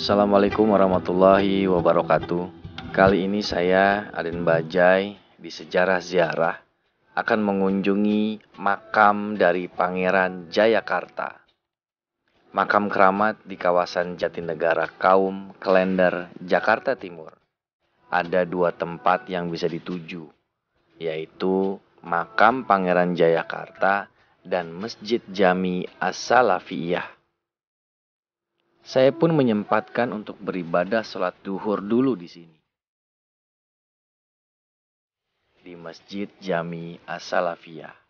Assalamualaikum warahmatullahi wabarakatuh. Kali ini saya, Aden Bajai, di Sejarah Ziarah akan mengunjungi makam dari Pangeran Jayakarta. Makam keramat di kawasan Jatinegara Kaum, Klender, Jakarta Timur. Ada dua tempat yang bisa dituju, yaitu makam Pangeran Jayakarta dan Masjid Jami As-Salafiyah. Saya pun menyempatkan untuk beribadah sholat duhur dulu di sini. Di Masjid Jami As-Salafiyah.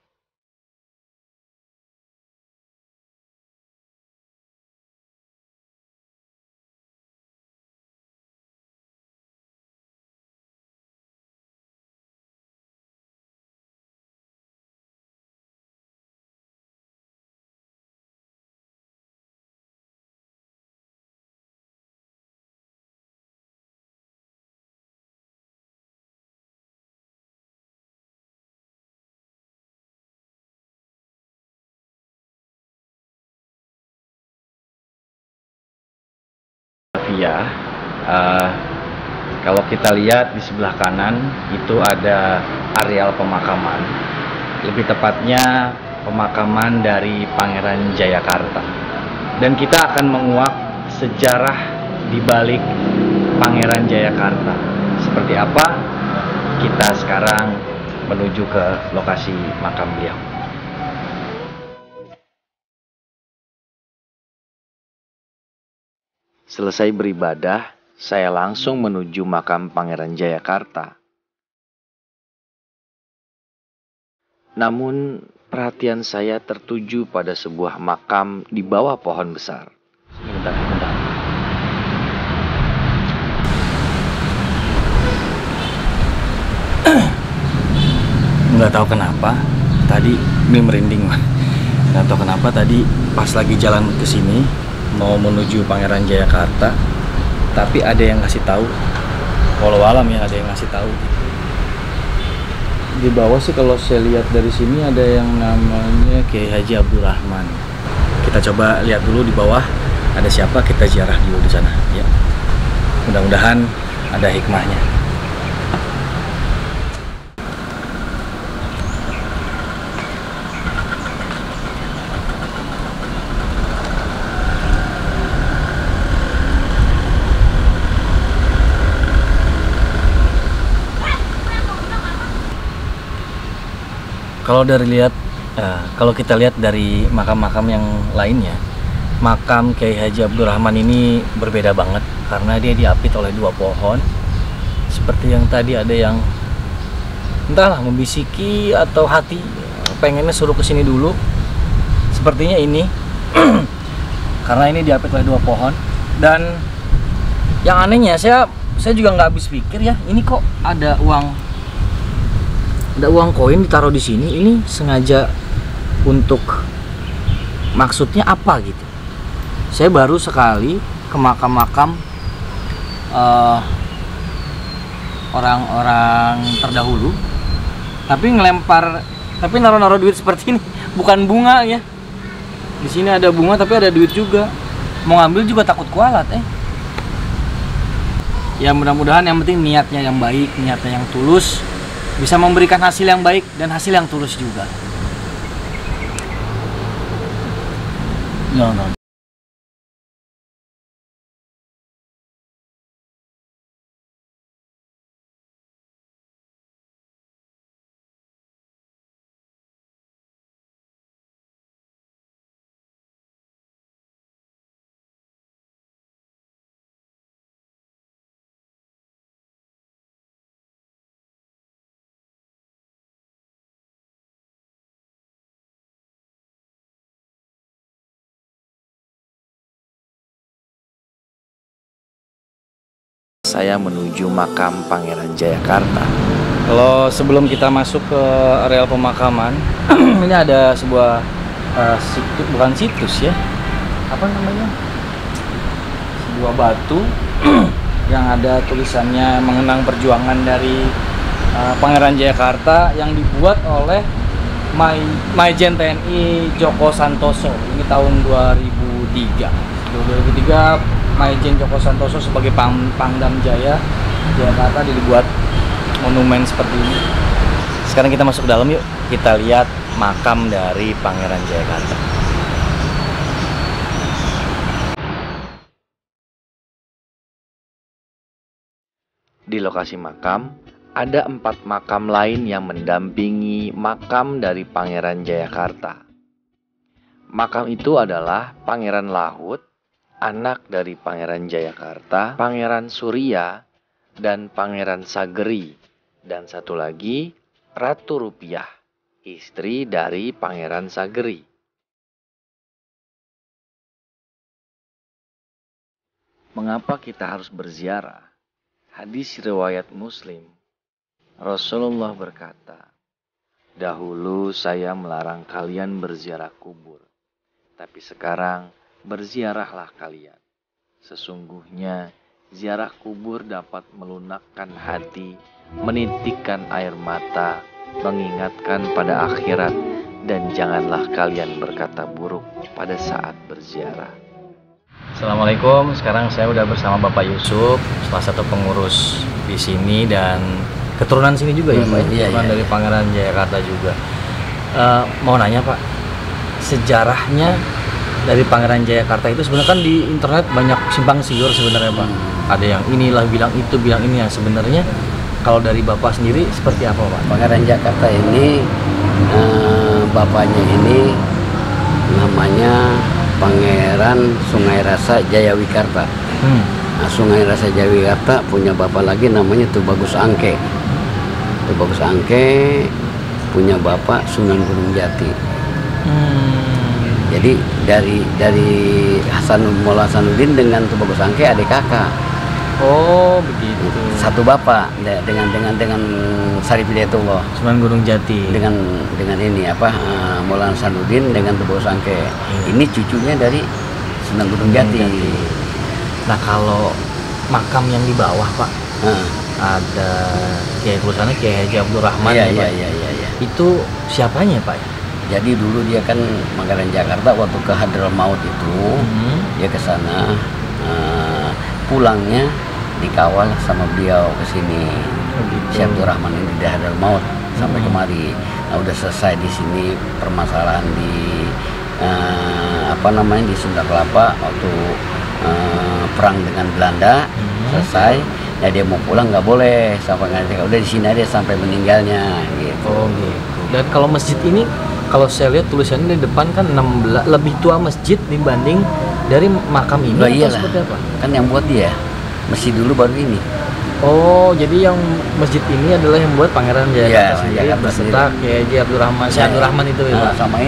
Ya, kalau kita lihat di sebelah kanan itu ada areal pemakaman, lebih tepatnya pemakaman dari Pangeran Jayakarta. Dan kita akan menguak sejarah di balik Pangeran Jayakarta. Seperti apa? Kita sekarang menuju ke lokasi makam beliau. Selesai beribadah, saya langsung menuju makam Pangeran Jayakarta. Namun, perhatian saya tertuju pada sebuah makam di bawah pohon besar. Bentar. Nggak tahu kenapa, tadi ini merinding. Nggak tahu kenapa tadi pas lagi jalan ke sini mau menuju Pangeran Jayakarta, tapi ada yang ngasih tahu, walau alam ya, ada yang ngasih tahu. Di bawah sih kalau saya lihat dari sini ada yang namanya Kiai Haji Abdurrahman. Kita coba lihat dulu di bawah ada siapa, kita ziarah dulu di sana ya. Mudah-mudahan ada hikmahnya. Kalau kita lihat dari makam-makam yang lainnya, makam Kiai Haji Abdurrahman ini berbeda banget karena dia diapit oleh dua pohon. Seperti yang tadi ada yang entahlah membisiki atau hati pengennya suruh kesini dulu. Sepertinya ini karena ini diapit oleh dua pohon. Dan yang anehnya saya juga nggak habis pikir ya, ini kok ada uang koin ditaruh di sini. Ini sengaja untuk maksudnya apa gitu. Saya baru sekali ke makam-makam orang-orang terdahulu, tapi naruh duit seperti ini, bukan bunga ya. Di sini ada bunga tapi ada duit juga. Mau ngambil juga takut kualat Ya mudah-mudahan yang penting niatnya yang baik, niatnya yang tulus, bisa memberikan hasil yang baik dan hasil yang tulus juga. No. Saya menuju makam Pangeran Jayakarta. Kalau sebelum kita masuk ke areal pemakaman, ini ada sebuah situs, bukan situs ya, apa namanya? Sebuah batu yang ada tulisannya mengenang perjuangan dari Pangeran Jayakarta yang dibuat oleh Majen TNI Joko Santoso. Ini tahun 2003. Maijen Joko Santoso sebagai Pangdam Jaya Jakarta dibuat monumen seperti ini. Sekarang kita masuk ke dalam yuk, kita lihat makam dari Pangeran Jayakarta. Di lokasi makam, ada 4 makam lain yang mendampingi makam dari Pangeran Jayakarta. Makam itu adalah Pangeran Lahut, anak dari Pangeran Jayakarta, Pangeran Surya, dan Pangeran Sageri. Dan satu lagi, Ratu Rupiah, istri dari Pangeran Sageri. Mengapa kita harus berziarah? Hadis riwayat Muslim. Rasulullah berkata, "Dahulu saya melarang kalian berziarah kubur, tapi sekarang berziarahlah kalian. Sesungguhnya ziarah kubur dapat melunakkan hati, menitikkan air mata, mengingatkan pada akhirat, dan janganlah kalian berkata buruk pada saat berziarah." Assalamualaikum, sekarang saya udah bersama Bapak Yusuf, salah satu pengurus di sini dan keturunan sini juga ya Pak, keturunan dari Pangeran Jayakarta juga. Mau nanya Pak, sejarahnya dari Pangeran Jayakarta itu sebenarnya kan di internet banyak simpang siur sebenarnya Pak. Ada yang inilah bilang itu, bilang ini, yang sebenarnya kalau dari Bapak sendiri seperti apa Pak? Pangeran Jakarta ini bapaknya ini namanya Pangeran Sungai Rasa Jayawikarta. Nah, Sungai Rasa Jayawikarta punya bapak lagi namanya Tubagus Angke. Tubagus Angke punya bapak Sunan Gunung Jati. Jadi dari Mola Hasanuddin dengan Tubagus Angke adik kakak. Oh begitu. Satu bapak dengan Sarif Hidayatullah. Sunan Gunung Jati. Dengan ini Mola Hasanuddin dengan Tubagus Angke. Ini cucunya dari Sunan Gunung Jati. Nah kalau makam yang di bawah Pak, ada Kiai tulisannya Kiai Haji Abdul Rahman. Iya. Itu siapanya Pak? Jadi dulu dia kan Pangeran Jakarta waktu ke Hadramaut itu dia ke sana, pulangnya dikawal sama beliau ke sini. Syekh Abdul Rahman ini di Hadramaut sampai kemari. Nah, udah selesai di sini permasalahan di di Sunda Kelapa waktu perang dengan Belanda selesai. Ya dia mau pulang nggak boleh sampai udah di sini aja sampai meninggalnya gitu. Oh gitu. Dan kalau masjid ini, kalau saya lihat tulisannya di depan kan 16 lebih tua masjid dibanding dari makam ini. Iyalah. Seperti apa? Kan yang buat dia masjid dulu baru ini. Oh, jadi yang masjid ini adalah yang buat Pangeran Jayakarta sendiri beserta Kiai Haji Abdul Rahman. Syekh Abdul Rahman itu ya, Pak. Sama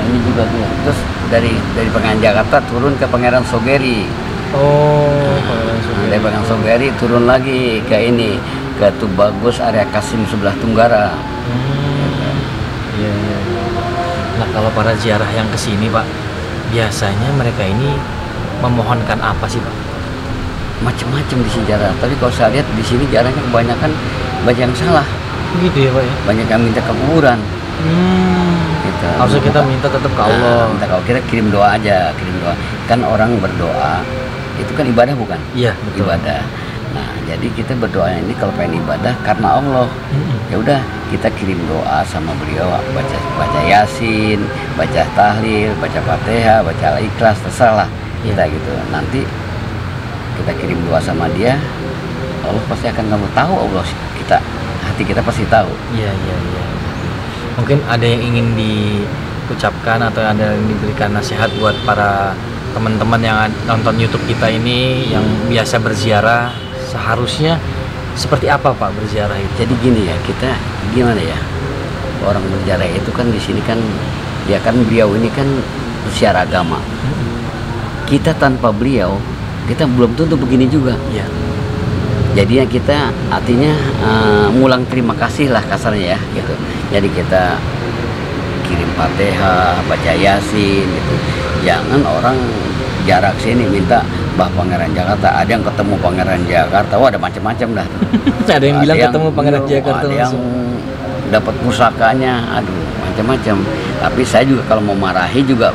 ini juga tuh. Terus dari Pangeran Jakarta turun ke Pangeran Sogeri. Oh, Pangeran Sogeri. Dari Pangeran Sogeri turun lagi ke ini, ke Tubagus Arya Kasim sebelah Tunggara. Iya. Nah, kalau para ziarah yang kesini Pak, biasanya mereka ini memohonkan apa sih Pak? Macam-macam di sejarah. Tapi kalau saya lihat di sini jarangnya kebanyakan banyak yang salah. Gitu ya Pak ya? Banyak yang minta ke kuburan. Gitu. Harusnya kita minta tetap ke Allah. Minta kalau kita kirim doa aja, kirim doa. Kan orang berdoa itu kan ibadah bukan? Iya, betul. Ibadah. Nah, jadi kita berdoa ini kalau pengen ibadah karena Allah. Ya udah, kita kirim doa sama beliau, baca Yasin, baca tahlil, baca Fatihah, baca Al-Ikhlas, terserah kita gitu. Nanti kita kirim doa sama dia, Allah pasti akan kamu tahu, Allah kita, hati kita pasti tahu. Iya. Mungkin ada yang ingin diucapkan atau ada yang diberikan nasihat buat para teman-teman yang nonton YouTube kita ini yang biasa berziarah, seharusnya seperti apa Pak berziarah itu? Jadi gini ya, kita gimana ya, orang berziarah itu kan di sini kan ya kan beliau ini kan usia agama. Kita tanpa beliau kita belum tentu begini juga. Iya. Jadinya kita artinya ngulang terima kasih lah kasarnya ya gitu. Jadi kita kirim Fatihah, baca Yasin gitu. Jangan orang jarak sini minta Mbah Pangeran Jakarta, ada yang ketemu Pangeran Jakarta, wah ada macam-macam dah. Ada yang bilang ketemu Pangeran Jakarta, ada yang dapat pusakanya, aduh macam-macam. Tapi saya juga kalau mau marahi juga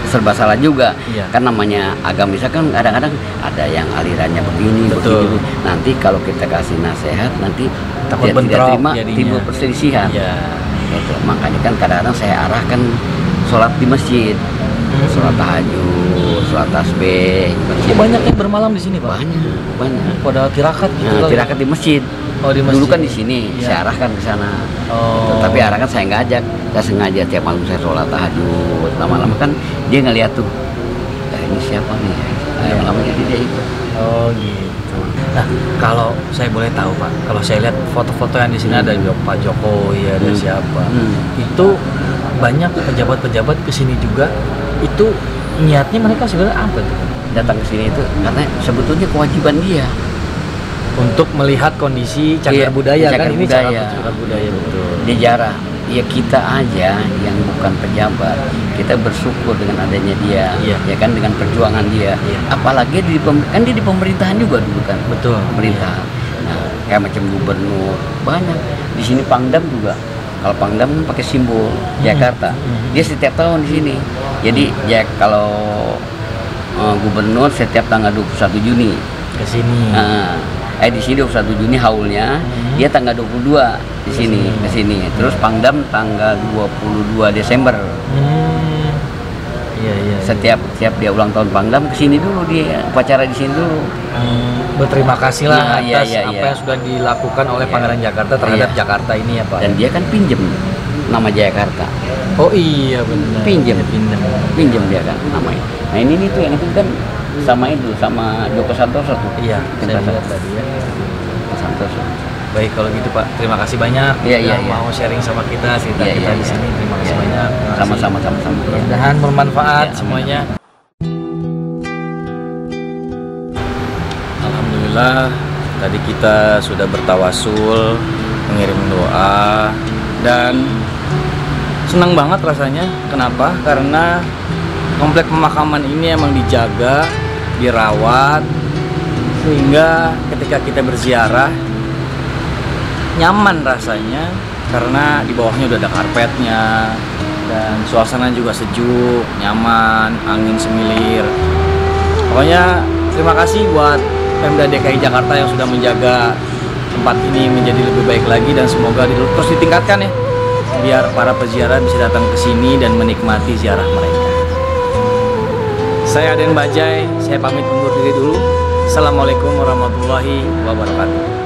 serba salah juga. Iya. Kan namanya agama misalkan kadang-kadang ada yang alirannya begini, Betul. begini. Nanti kalau kita kasih nasihat nanti Takut dia tidak bentrok terima, jadinya. timbul perselisihan. Iya. Gitu. Makanya kan kadang-kadang saya arahkan sholat di masjid, sholat tahajud, sholat tasbih. Oh, banyak yang bermalam di sini, Pak. Banyak. Pada tirakat gitu. Nah, kali. tirakat di masjid. Oh, di masjid. Dulu kan di sini, Iya. saya arahkan ke sana. Oh. Gitu. Tapi arahkan saya nggak ajak. Saya sengaja tiap malam saya sholat tahajud. Lama-lama kan dia ngeliat tuh, ini siapa nih? Nah, lama-lama jadi dia ikut. Oh gitu. Nah, kalau saya boleh tahu Pak, kalau saya lihat foto-foto yang di sini ada Pak Jokowi, ada siapa, itu banyak pejabat-pejabat kesini juga. Itu niatnya mereka sebenarnya apa tuh? Datang ke sini itu karena sebetulnya kewajiban dia. Untuk melihat kondisi cagar Iya, budaya cagar kan ini budaya. cagar budaya betul. Dia jarah. Ya kita aja yang bukan pejabat, kita bersyukur dengan adanya dia, Iya. ya kan dengan perjuangan dia. Iya. Apalagi kan dia di pemerintahan juga dulu kan. Betul. Pemerintah. Nah, kayak macam gubernur banyak. Di sini Pangdam juga. Kalau Pangdam kan pakai simbol Jakarta. Dia setiap tahun di sini. Jadi ya kalau gubernur setiap tanggal 21 Juni. Ke sini. Di sini 21 Juni haulnya, dia tanggal 22 di sini ke sini. Terus Pangdam tanggal 22 Desember. Iya. Setiap dia ulang tahun Pangdam ke sini dulu, dia upacara di sini dulu. Berterima kasih lah Nah, atas iya. apa yang sudah dilakukan oleh Iya. Pangeran Jakarta terhadap Iya. Jakarta ini ya Pak. Dan dia kan pinjem nama Jakarta. Oh iya benar. Pinjem. Pinjem. Pinjem dia kan namanya. Nah ini tuh yang itu kan sama Joko Santoso tuh. Iya, saya Joko lihat tadi ya. Santoso. Baik kalau gitu Pak, terima kasih banyak Iya. mau sharing sama kita cerita Iya, kita iya, di sini. iya. Terima kasih Iya. banyak. Terima kasih. Sama-sama. Mudah-mudahan bermanfaat Iya, amin, semuanya. Alhamdulillah tadi kita sudah bertawasul, mengirim doa dan senang banget rasanya. Kenapa? Karena komplek pemakaman ini emang dijaga, dirawat, sehingga ketika kita berziarah nyaman rasanya karena di bawahnya udah ada karpetnya dan suasana juga sejuk, nyaman, angin semilir. Pokoknya terima kasih buat Pemda DKI Jakarta yang sudah menjaga tempat ini menjadi lebih baik lagi dan semoga terus ditingkatkan ya biar para peziarah bisa datang ke sini dan menikmati ziarah mereka. Saya Aden Bajai, saya pamit undur diri dulu. Assalamualaikum warahmatullahi wabarakatuh.